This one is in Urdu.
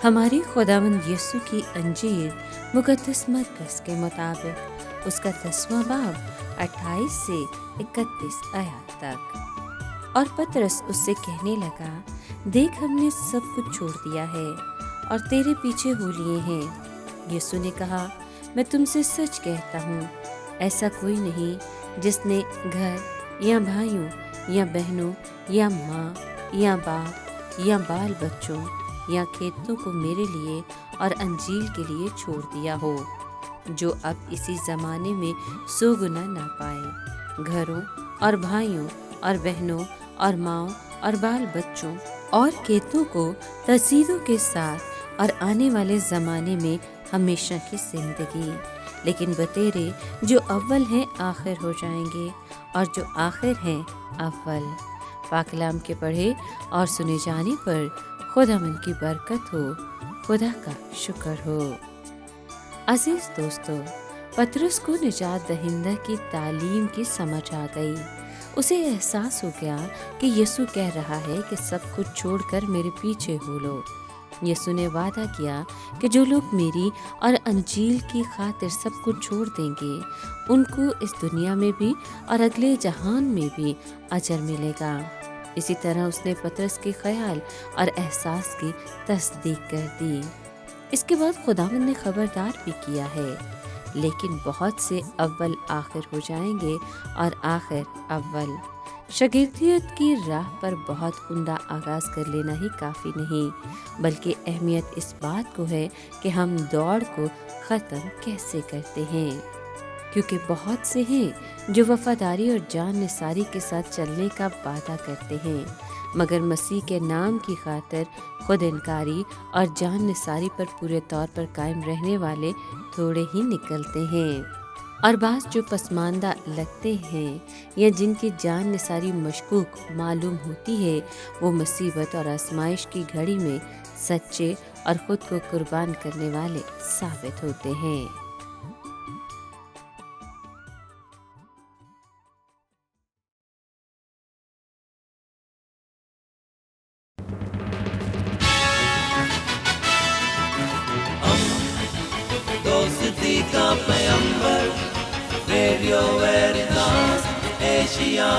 ہماری خداوند یسوع کی انجیل مقدس مرکز کے مطابق اس کا 10واں باب 28 سے 31 آیات تک۔ اور پطرس اس سے کہنے لگا، دیکھ ہم نے سب کچھ چھوڑ دیا ہے اور تیرے پیچھے ہو لیے ہیں۔ یسوع نے کہا، میں تم سے سچ کہتا ہوں، ایسا کوئی نہیں جس نے گھر یا بھائیوں یا بہنوں یا ماں یا باپ یا بال بچوں یا کھیتوں کو میرے لیے اور انجیل کے لیے چھوڑ دیا ہو، جو اب اسی زمانے میں 100 گنا نہ پائے، گھروں اور بھائیوں اور بہنوں اور ماؤں اور بال بچوں اور کھیتوں کو تزیدوں کے ساتھ، اور آنے والے زمانے میں ہمیشہ کی زندگی۔ لیکن بتیرے جو اول ہیں آخر ہو جائیں گے، اور جو آخر ہیں اول۔ پاک کلام کے پڑھے اور سنے جانے پر خداوند کی برکت ہو، خدا کا شکر ہو۔ عزیز دوستو، پطرس کو نجات دہندہ کی تعلیم کی سمجھ آ گئی۔ اسے احساس ہو گیا کہ یسوع کہہ رہا ہے کہ سب کچھ چھوڑ کر میرے پیچھے ہو لو۔ یسوع نے وعدہ کیا کہ جو لوگ میری اور انجیل کی خاطر سب کچھ چھوڑ دیں گے، ان کو اس دنیا میں بھی اور اگلے جہان میں بھی اجر ملے گا۔ اسی طرح اس نے پطرس کے خیال اور احساس کی تصدیق کر دی۔ اس کے بعد خداوند نے خبردار بھی کیا ہے، لیکن بہت سے اول آخر ہو جائیں گے اور آخر اول۔ شاگردیت کی راہ پر بہت عمدہ آغاز کر لینا ہی کافی نہیں، بلکہ اہمیت اس بات کو ہے کہ ہم دوڑ کو ختم کیسے کرتے ہیں، کیونکہ بہت سے ہیں جو وفاداری اور جان نثاری کے ساتھ چلنے کا وعدہ کرتے ہیں، مگر مسیح کے نام کی خاطر خود انکاری اور جان نثاری پر پورے طور پر قائم رہنے والے تھوڑے ہی نکلتے ہیں۔ اور بعض جو پسماندہ لگتے ہیں یا جن کی جان نثاری مشکوک معلوم ہوتی ہے، وہ مصیبت اور آزمائش کی گھڑی میں سچے اور خود کو قربان کرنے والے ثابت ہوتے ہیں۔ دوستی کا پیمبر، ریڈیو ویریتاس ایشیا۔